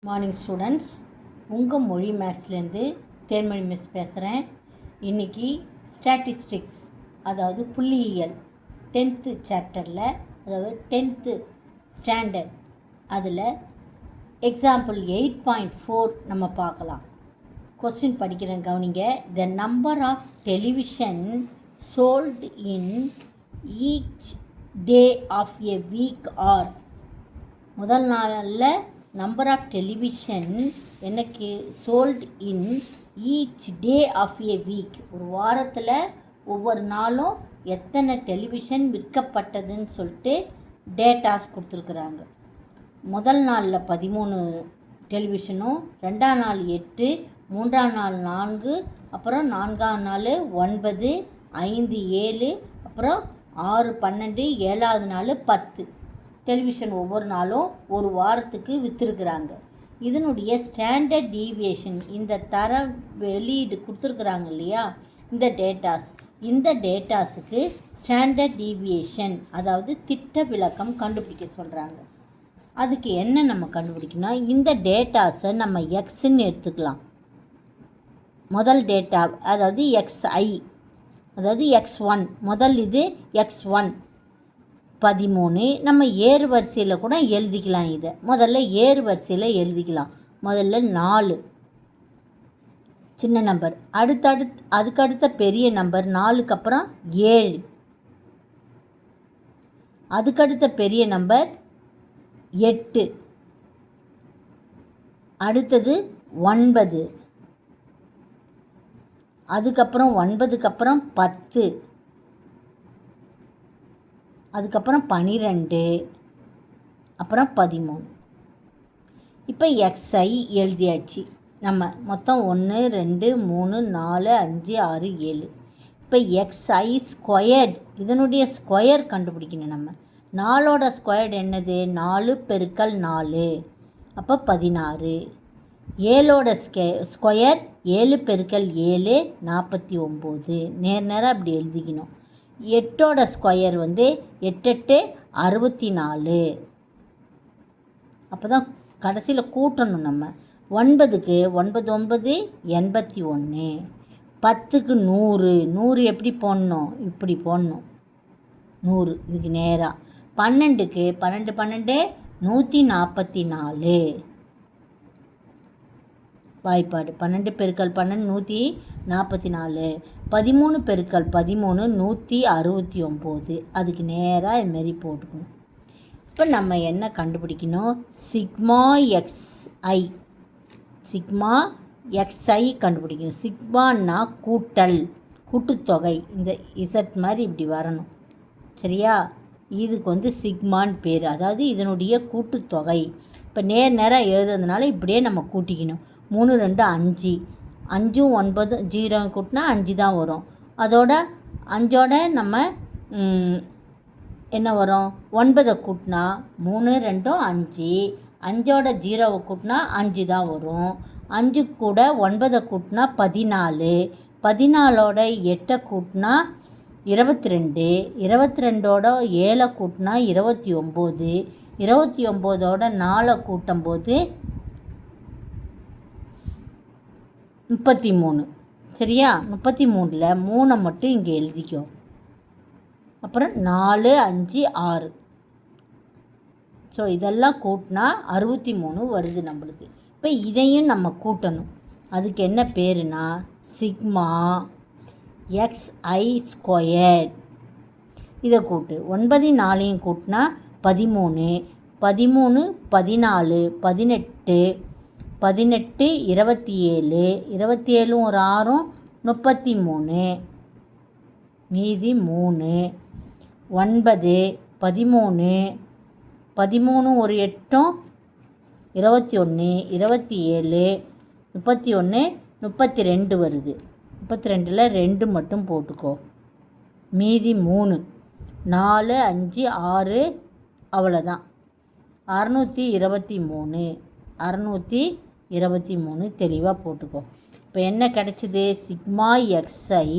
Morning students, உங்கள் மொழி மேக்ஸ்லேருந்து Thenmozhi miss பேசுகிறேன். இன்றைக்கி ஸ்டாட்டிஸ்டிக்ஸ், அதாவது புள்ளியியல் 10th சாப்டரில், அதாவது 10th ஸ்டாண்டர்ட், அதில் எக்ஸாம்பிள் 8.4 நம்ம பார்க்கலாம். கொஸ்டின் படிக்கிறேன், கவனிங்க. The number of television sold in each day of a week are. முதல் நாளில் நம்பர் ஆஃப் டெலிவிஷன் எனக்கு sold in each day of a week, ஒரு வாரத்தில் ஒவ்வொரு நாளும் எத்தனை டெலிவிஷன் விற்கப்பட்டதுன்னு சொல்லிட்டு டேட்டாஸ் கொடுத்துருக்குறாங்க. முதல் நாளில் 13 டெலிவிஷனும், ரெண்டாம் நாள் 8, மூன்றாம் நாள் 4, அப்புறம் நான்காம் நாள் 9, 5, 7, அப்புறம் 6, 12, 7வது நாள் 10 டெலிவிஷன் ஒவ்வொரு நாளும் ஒரு வாரத்துக்கு விற்றுருக்குறாங்க. இதனுடைய ஸ்டாண்டர்ட் டீவியேஷன், இந்த தர வெளியீடு கொடுத்துருக்குறாங்க இல்லையா, இந்த டேட்டாஸுக்கு ஸ்டாண்டர்ட் டீவியேஷன், அதாவது திட்ட விளக்கம் கண்டுபிடிக்க சொல்கிறாங்க. அதுக்கு என்ன நம்ம கண்டுபிடிக்கணும்? இந்த டேட்டாஸை நம்ம எக்ஸ்ன்னு எடுத்துக்கலாம். முதல் டேட்டா அதாவது எக்ஸ்ஐ, அதாவது x1, முதல் இது x1 13. நம்ம ஏறு வரிசையில் கூட எழுதிக்கலாம். இதை முதல்ல ஏறு வரிசையில் எழுதிக்கலாம். முதல்ல 4 சின்ன நம்பர், அதுக்கடுத்த பெரிய நம்பர் 4க்கு அப்புறம் 7, அதுக்கடுத்த பெரிய நம்பர் 8, அடுத்தது 9, அதுக்கப்புறம் 9க்கு அப்புறம் 10, அதுக்கப்புறம் 12, அப்புறம் 13. இப்போ எக்ஸ்ஐ எழுதியாச்சு. நம்ம மொத்தம் 1, 2, 3, 4, 5, 6, 7. இப்போ எக்ஸ்ஐ ஸ்கொயர்டு, இதனுடைய ஸ்கொயர் கண்டுபிடிக்கணும். நம்ம 4ஓட ஸ்கொயர்டு என்னது? 4 பெருக்கல் 4, அப்போ 16. 7ஓட ஸ்கொயர் 7 பெருக்கல் 7, 49. நேராக அப்படி எழுதிக்கணும். 8ஓட ஸ்கொயர் 8 8 64. அப்போ தான் கடைசியில் கூட்டணும். நம்ம 9க்கு 9 9 81. 10க்கு 100. 100 எப்படி போடணும்? இப்படி போடணும். 100 இதுக்கு நேராக. 12க்கு 12 12 144. வாய்ப்பாடு 12 பெருக்கல் 12 144. 13 பெருக்கல் 13 169. அதுக்கு நேராக இதுமாரி போட்டுக்கணும். இப்போ நம்ம என்ன கண்டுபிடிக்கணும்? சிக்மா எக்ஸ்ஐ கண்டுபிடிக்கணும். சிக்மான்னா கூட்டுத்தொகை. இந்த இசட் மாதிரி இப்படி வரணும். சரியா? இதுக்கு சிக்மான்னு பேர், அதாவது இதனுடைய கூட்டுத்தொகை. இப்போ நேராக எழுதுறதுனால இப்படியே நம்ம கூட்டிக்கணும். 3 2 5, 5 9 0 கூட்டினா 5 தான் வரும். அதோட 5ஓட நம்ம என்ன வரும்? 9 கூட்டினா 3 2 5, 5ஓட 0 கூட்டினா 5 தான் வரும். 5 கூட 9 கூட்டினா 14, 14ஓட 8 கூட்டினா 22, 22ஓட 7 கூட்டினா 29, 29ஓட 4 கூட்டும்போது 33. சரியா? 33ல் 3 மட்டும் இங்கே எழுதிக்கோ. அப்புறம் 4 5 6. ஸோ இதெல்லாம் கூட்டினா 63 வருது நம்மளுக்கு. இப்போ இதையும் நம்ம கூட்டணும். அதுக்கு என்ன பேருனா சிக்மா எக்ஸ்ஐ ஸ்கொயர்ட். இதை கூட்டு. 9 4 கூட்டினா 13, 13 14 18, 18 27, 27 ஒரு 6 33, மீதி 3, 9 13, 13 ஒரு 8 21, 27, 31 32 வருது. 32ல் 2 மட்டும் போட்டுக்கோ. மீதி 3, 4 5 6, அவ்வளோதான். 623, 623 தெளிவாக போட்டுக்கோ. இப்போ என்ன கிடச்சிது? சிக்மா எக்ஸ்ஐ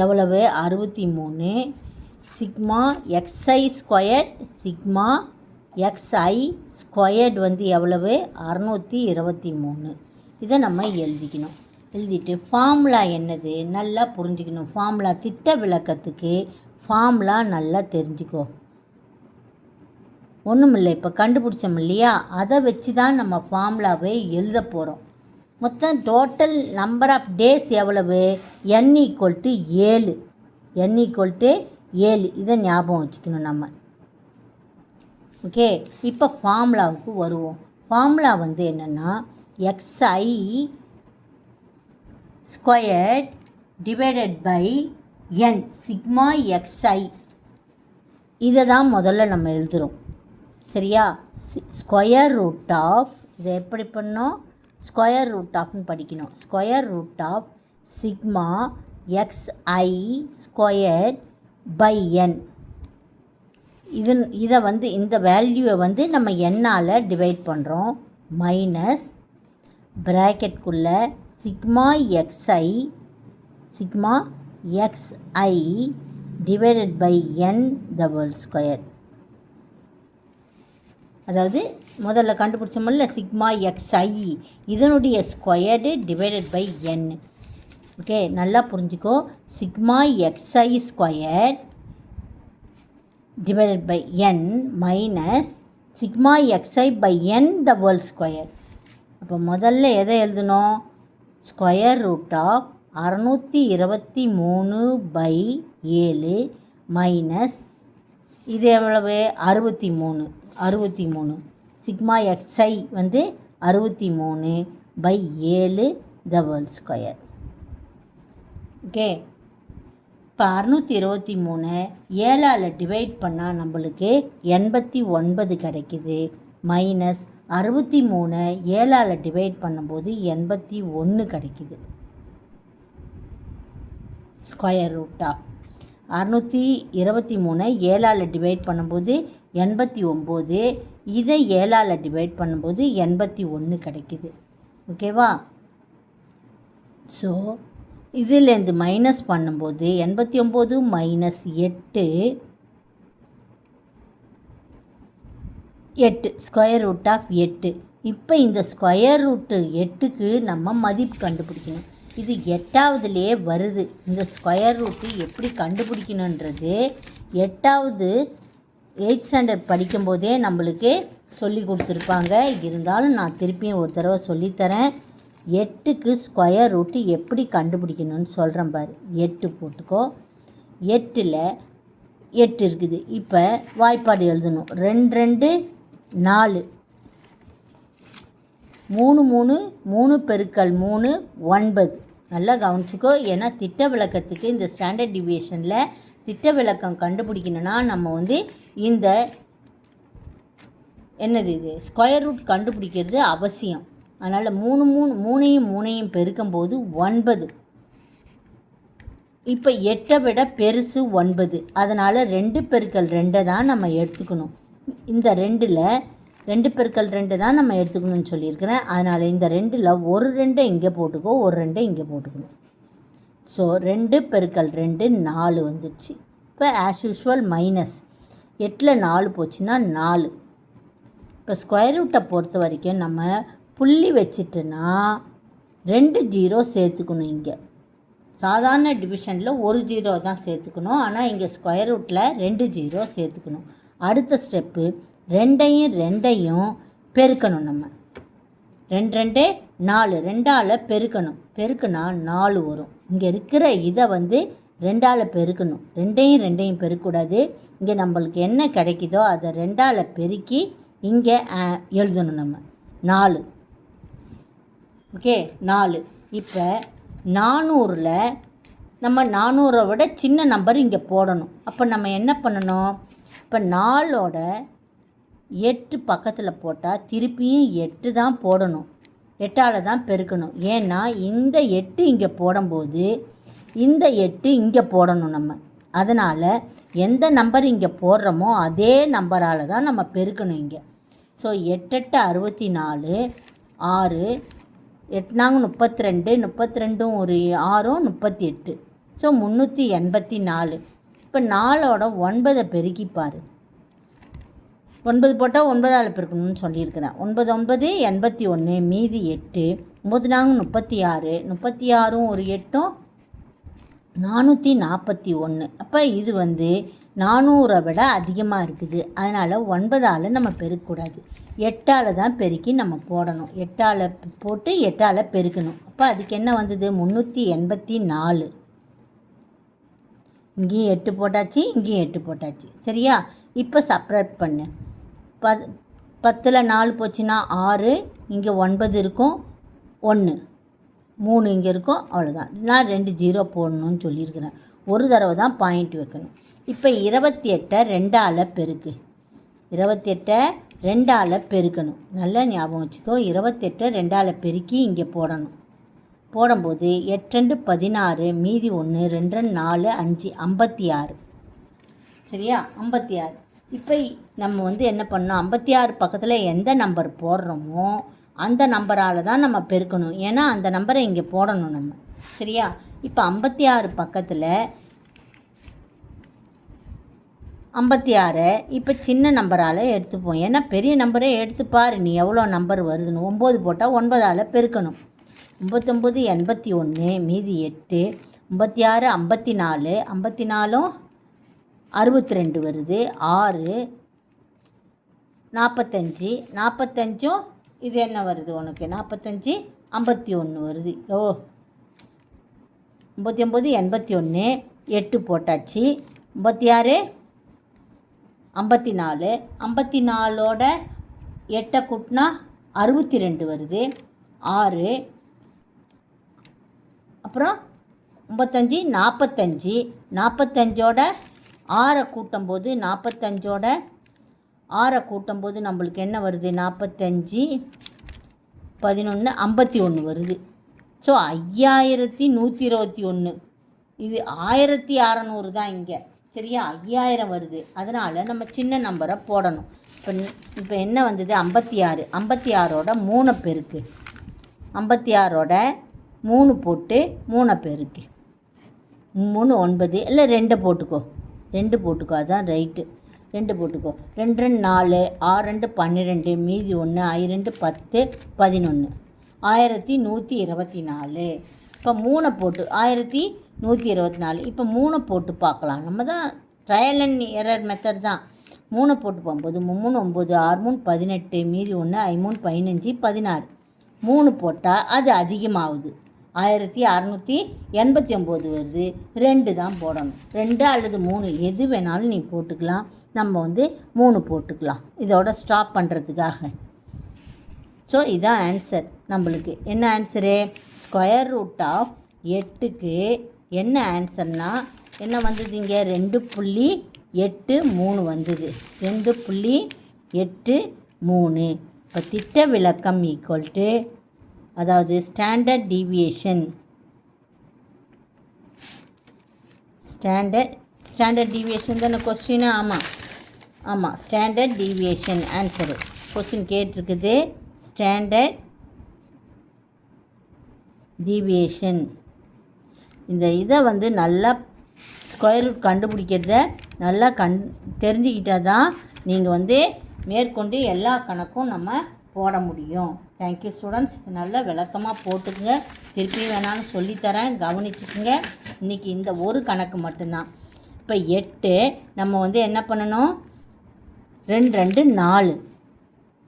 எவ்வளவு? 63. Sigma x i square sigma xi squared வந்து எவ்வளவு 623. இதை நம்ம எழுதிக்கணும். எழுதிட்டு ஃபார்முலா என்னது நல்லா புரிஞ்சுக்கணும். ஃபார்முலா திட்ட விளக்கத்துக்கு ஃபார்முலா நல்லா தெரிஞ்சுக்கோ. ஒன்றும் இல்லை, இப்போ கண்டுபிடிச்சோம் இல்லையா, அதை வச்சு தான் நம்ம ஃபார்முலாவை எழுத போகிறோம். மொத்தம் டோட்டல் நம்பர் ஆஃப் டேஸ் எவ்வளவு n = 7. n = 7. இதை ஞாபகம் வச்சுக்கணும் நம்ம. ஓகே, இப்போ ஃபார்முலாவுக்கு வருவோம். ஃபார்முலா வந்து என்னென்னா xi squared divided by n sigma xi. இதை தான் முதல்ல நம்ம எழுதுகிறோம். சரியா? ஸ்கொயர் ரூட் ஆஃப், இதை எப்படி பண்ணோம், ஸ்கொயர் ரூட் ஆஃப்னு படிக்கணும். Square root of sigma xi square by n. இதை வந்து இந்த வேல்யூவை வந்து நம்ம என்னால் டிவைட் பண்ணுறோம். மைனஸ் ப்ராக்கெட்குள்ளே sigma xi divided by n the whole square. அதாவது முதல்ல கண்டுபிடிச்சோம்ல சிக்மா xi, இதனுடைய squared divided by n. Okay, நல்லா புரிஞ்சுக்கோ. Sigma xi square divided by n minus sigma xi by n the whole square. அப்போ முதல்ல எதை எழுதணும், ஸ்கொயர் ரூட் ஆஃப் 623/7 மைனஸ் இது எவ்வளவு 63. சிக்மா xi வந்து 63/7 த ஹோல் ஸ்கொயர். ஓகே, இப்போ 623 7ஆல் டிவைட் பண்ணால் நம்மளுக்கு 89 கிடைக்குது. மைனஸ் 63 7ஆல் டிவைட் பண்ணும்போது 81 கிடைக்குது. ஸ்கொயர் ரூட்டா 623 7ஆல் டிவைட் பண்ணும்போது 89, இதை 7ஆல் டிவைட் பண்ணும்போது 81 கிடைக்குது. ஓகேவா? ஸோ இதிலேருந்து மைனஸ் பண்ணும்போது 89 மைனஸ் 8 ஸ்கொயர் ரூட் ஆஃப் 8. இப்போ இந்த ஸ்கொயர் ரூட்டு 8க்கு நம்ம மதிப்பு கண்டுபிடிக்கணும். இது 8ஆவதுலேயே வருது. இந்த ஸ்கொயர் ரூட்டு எப்படி கண்டுபிடிக்கணுன்றது 8வது 8th ஸ்டாண்டர்ட் படிக்கும்போதே நம்மளுக்கு சொல்லி கொடுத்துருப்பாங்க. இருந்தாலும் நான் திருப்பியும் ஒரு தடவை சொல்லித்தரேன். 8க்கு ஸ்கொயர் ரூட்டு எப்படி கண்டுபிடிக்கணும்னு சொல்கிறேன் பாரு. 8 போட்டுக்கோ. 8ல் 8 இருக்குது. இப்போ வாய்ப்பாடு எழுதணும். 2 2 4, 3 3 3 பெருக்கல் 3 9. நல்லா கவனிச்சிக்கோ. ஏன்னா திட்ட விளக்கத்துக்கு இந்த ஸ்டாண்டர்ட் டிவியேஷனில் திட்ட விளக்கம் கண்டுபிடிக்கணுன்னா நம்ம வந்து இந்த என்னது இது ஸ்கொயர் ரூட் கண்டுபிடிக்கிறது அவசியம். அதனால் 3 பெருக்கும்போது 9. இப்போ 8ஐ விட பெருசு 9. அதனால் 2 பெருக்கல் 2 தான் நம்ம எடுத்துக்கணும். இந்த 2ல் 2 பெருக்கல் 2 தான் நம்ம எடுத்துக்கணும்னு சொல்லியிருக்கிறேன். அதனால் இந்த 2ல் ஒரு 2 இங்கே போட்டுக்கோ, ஒரு 2 இங்கே போட்டுக்கணும். ஸோ 2 பெருக்கல் 2 4 வந்துடுச்சு. இப்போ ஆஸ் யூஷுவல் மைனஸ் 8ல் 4 போச்சுன்னா 4. இப்போ ஸ்கொயர் ரூட்டை பொறுத்த வரைக்கும் நம்ம புள்ளி வச்சுட்டுனா 2 0 சேர்த்துக்கணும். இங்கே சாதாரண டிவிஷனில் ஒரு 0 தான் சேர்த்துக்கணும். ஆனால் இங்கே ஸ்கொயர் ரூட்டில் 2 0 சேர்த்துக்கணும். அடுத்த ஸ்டெப்பு 2ஐயும் பெருக்கணும். நம்ம 2 2 4 2ஆல் பெருக்கணும். பெருக்குனா 4 வரும். இங்கே இருக்கிற இதை வந்து 2ஆல் பெருக்கணும். 2ஐயும் பெருக்கக்கூடாது. இங்கே நம்மளுக்கு என்ன கிடைக்குதோ அதை 2ஆல் பெருக்கி இங்கே எழுதணும். நம்ம 4. ஓகே, 4. இப்போ 400ல் நம்ம 400 விட சின்ன நம்பர் இங்கே போடணும். அப்போ நம்ம என்ன பண்ணணும், இப்போ 4ஓட 8 பக்கத்தில் போட்டால் திருப்பியும் 8 தான் போடணும். 8ஆல் தான் பெருக்கணும். ஏன்னா இந்த 8 இங்கே போடும்போது இந்த 8 இங்கே போடணும் நம்ம. அதனால் எந்த நம்பர் இங்கே போடுறோமோ அதே நம்பரால் தான் நம்ம பெருக்கணும் இங்கே. ஸோ 8 8 64, 6 8 நாங்கள் 32, 32 ஒரு 6 38. ஸோ 384. இப்போ 4ஓட 9 பெருக்கிப்பார். 9 போட்டால் 9ஆல் பெருக்கணும்னு சொல்லியிருக்கிறேன். 9 9 81, மீதி 8, 9 4 36, 36 ஒரு 8 441. அப்போ இது வந்து 400 விட அதிகமாக இருக்குது. அதனால் 9ஆல் நம்ம பெருக்கக்கூடாது, 8ஆல் தான் பெருக்கி நம்ம போடணும். 8ஆல் போட்டு 8ஆல் பெருக்கணும். அப்போ அதுக்கு என்ன வந்தது? 384. இங்கேயும் 8 போட்டாச்சு, இங்கேயும் 8 போட்டாச்சு. சரியா? இப்போ செப்ரேட் பண்ணு. 10ல் 4 போச்சுன்னா 6, இங்கே 9 இருக்கும், 1 3 இங்கே இருக்கும், அவ்வளோதான். நான் 2 0 போடணும்னு சொல்லியிருக்கிறேன். ஒரு தடவை தான் பாயிண்ட் வைக்கணும். இப்போ 28 2ஆல் பெருக்கு. 28 2ஆல் பெருக்கணும். நல்லா ஞாபகம் வச்சுக்கோ. 28 2ஆல் பெருக்கி இங்கே போடணும். போடும்போது 8 2 16, மீதி 1 2 2 4 5 56. சரியா? 56. இப்போ நம்ம வந்து என்ன பண்ணோம்? 56 பக்கத்தில் எந்த நம்பர் போடுறோமோ அந்த நம்பரால் தான் நம்ம பெருக்கணும். ஏன்னா அந்த நம்பரை இங்கே போடணும் நம்ம. சரியா? இப்போ 56 பக்கத்தில் 56 இப்போ சின்ன நம்பரால் எடுத்துப்போம். ஏன்னா பெரிய நம்பரே எடுத்துப்பார், நீ எவ்வளோ நம்பர் வருதுன்னு. 9 போட்டால் 9ஆல் பெருக்கணும். 99 81, மீதி 8, 56 54, 54 62 வருது, 6 45, 45 இது என்ன வருது உனக்கு? 45 51 வருது. 99 81, 8 போட்டாச்சு. 56 54, 54ஓட 8 கூட்டினா 62 வருது, 6 அப்புறம் 95 45, 45ஓட 6 கூட்டும்போது 45ஓட 6 கூட்டும்போது நம்மளுக்கு என்ன வருது? 45 11 51 வருது. ஸோ 5121. இது 1600 தான் இங்கே. சரியா? 5000 வருது. அதனால் நம்ம சின்ன நம்பரை போடணும். இப்போ என்ன வந்தது? 56. 56ஓட 3 பெருக்கு. 56ஓட 3 போட்டு 3 பெருக்கு. 3 9, இல்லை 2 போட்டுக்கோ. 2 போட்டுக்கோ, அதான் ரைட்டு. 2 போட்டுக்கோ. 2 2 4, 6 2 12, மீதி 1 I 2 10 11. 1124. இப்போ 3 போட்டு 1124. இப்போ 3 போட்டு பார்க்கலாம். நம்ம தான் ட்ரையல் அண்ட் எரர் மெத்தட் தான். 3 போட்டு போகும்போது 3 9, 6 3 18, மீதி 1 I 3 15 16. 3 போட்டால் அது அதிகமாகுது. 1689 வருது. 2 தான் போடணும். 2 அல்லது 3 எது வேணாலும் நீ போட்டுக்கலாம். நம்ம வந்து 3 போட்டுக்கலாம் இதோட ஸ்டாப் பண்ணுறதுக்காக. ஸோ இதான் ஆன்சர். நம்மளுக்கு என்ன ஆன்சரு? ஸ்கொயர் ரூட் ஆஃப் 8க்கு என்ன ஆன்சர்னால் என்ன வந்தது? இங்கே 2.83 வந்தது. 2.83. இப்போ திட்ட விலக்கம் ஈக்குவல் டு, அதாவது ஸ்டாண்டர்ட் டீவியேஷன். ஸ்டாண்டர்ட் டீவியேஷன் தானே கொஸ்டின்? ஆமாம் ஸ்டாண்டர்ட் டீவியேஷன் ஆன்சரு. கொஸ்டின் கேட்டிருக்குது ஸ்டாண்டர்ட் டீவியேஷன். இந்த இதை வந்து நல்லா ஸ்கொயர் ரூட் கண்டுபிடிக்கிறத நல்லா தெரிஞ்சுக்கிட்டால் தான் நீங்கள் வந்து மேற்கொண்டு எல்லா கணக்கும் நம்ம போட முடியும். Thank you students. நல்லா விளக்கமாக போட்டுக்குங்க. திருப்பி வேணாலும் சொல்லித்தரேன், கவனிச்சுக்குங்க. இன்றைக்கி இந்த ஒரு கணக்கு மட்டும்தான். இப்போ 8 நம்ம வந்து என்ன பண்ணணும்? 2 2 4.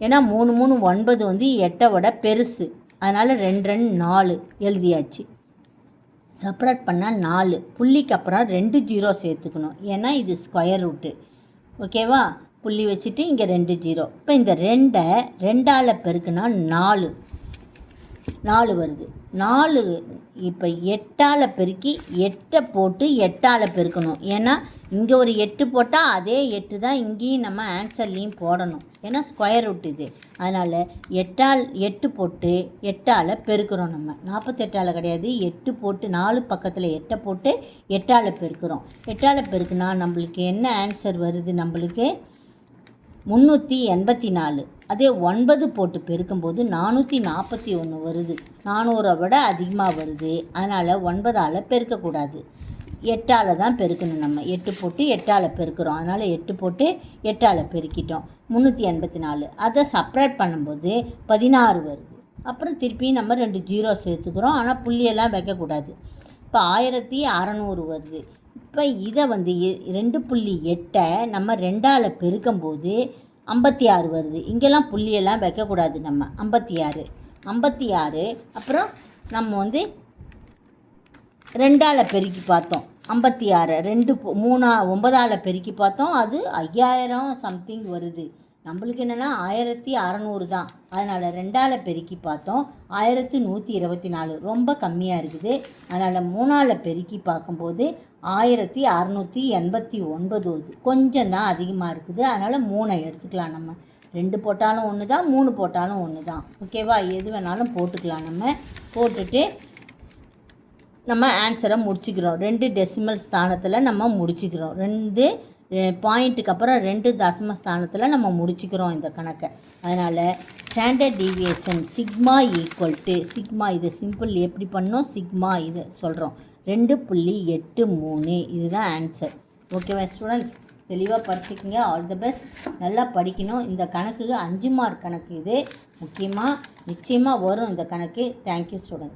ஏன்னா 3 3 9 வந்து 8 விட பெருசு. அதனால் 2 2 4 எழுதியாச்சு. செப்பரேட் பண்ணால் 4 புள்ளிக்கு அப்புறம் 2 0 சேர்த்துக்கணும். ஏன்னா இது ஸ்கொயர் ரூட்டு. ஓகேவா? புள்ளி வச்சுட்டு இங்கே 2 0. இப்போ இந்த 2 2ஆல் பெருக்குனா 4 வருது. 4 இப்போ 8ஆல் பெருக்கி 8 போட்டு 8ஆல் பெருக்கணும். ஏன்னா இங்கே ஒரு 8 போட்டால் அதே 8 தான் இங்கேயும் நம்ம ஆன்சர்லேயும் போடணும். ஏன்னா ஸ்கொயர் ரூட் இது. அதனால் 8 போட்டு 8ஆல் பெருக்கிறோம். நம்ம 48ஆல் கிடையாது, 8 போட்டு 4 பக்கத்தில் 8 போட்டு 8ஆல் பெருக்கிறோம். 8ஆல் பெருக்குனா நம்மளுக்கு என்ன ஆன்சர் வருது? நம்மளுக்கு 384. அதே 9 போட்டு பெருக்கும்போது 441 வருது. 400 விட அதிகமாக வருது. அதனால் 9ஆல் பெருக்கக்கூடாது. 8ஆல் தான் பெருக்கணும். நம்ம 8 போட்டு 8ஆல் பெருக்கிறோம். அதனால் 8 போட்டு 8ஆல் பெருக்கிட்டோம். 384. அதை செப்ரேட் பண்ணும்போது 16 வருது. அப்புறம் திருப்பி நம்ம 2 ஜீரோ சேர்த்துக்கிறோம். ஆனால் புள்ளியெல்லாம் வைக்கக்கூடாது. இப்போ 1600 வருது. இப்போ இதை வந்து 2.8 நம்ம 2ஆல் பெருக்கும்போது 56 வருது. இங்கெல்லாம் புள்ளியெல்லாம் வைக்கக்கூடாது. நம்ம 56 அப்புறம் நம்ம வந்து 2ஆல் பெருக்கி பார்த்தோம். 56 9ஆல் பெருக்கி பார்த்தோம். அது 5000 சம்திங் வருது. நம்மளுக்கு என்னென்னா 1600 தான். அதனால் 2ஆல் பெருக்கி பார்த்தோம். 1124 ரொம்ப கம்மியாக இருக்குது. அதனால் 3ஆல் பெருக்கி பார்க்கும்போது 1689 வருது. கொஞ்சம் தான் அதிகமாக இருக்குது. அதனால் 3 எடுத்துக்கலாம். நம்ம 2 போட்டாலும் ஒன்று தான், 3 போட்டாலும் ஒன்று தான். ஓகேவா? எது வேணாலும் போட்டுக்கலாம். நம்ம போட்டுட்டு நம்ம ஆன்சரை முடிச்சுக்கிறோம். 2 டெசிமல் ஸ்தானத்தில் நம்ம முடிச்சுக்கிறோம். 2 பாயிண்ட்டுக்கு அப்புறம் 2 தசம ஸ்தானத்தில் நம்ம முடிச்சுக்கிறோம் இந்த கணக்கை. அதனால் ஸ்டாண்டர்ட் டீவியேஷன் சிக்மா சிக்மா இதை சிம்பிள் எப்படி பண்ணோம், சிக்மா இதை சொல்கிறோம். 2.83 இதுதான் ஆன்சர். ஓகேவா ஸ்டூடெண்ட்ஸ்? தெளிவாக படிச்சுக்கிங்க. All the best. நல்லா படிக்கணும். இந்த கணக்குக்கு 5 மார்க் கணக்கு. இது முக்கியமாக நிச்சயமாக வரும் இந்த கணக்கு. Thank you student.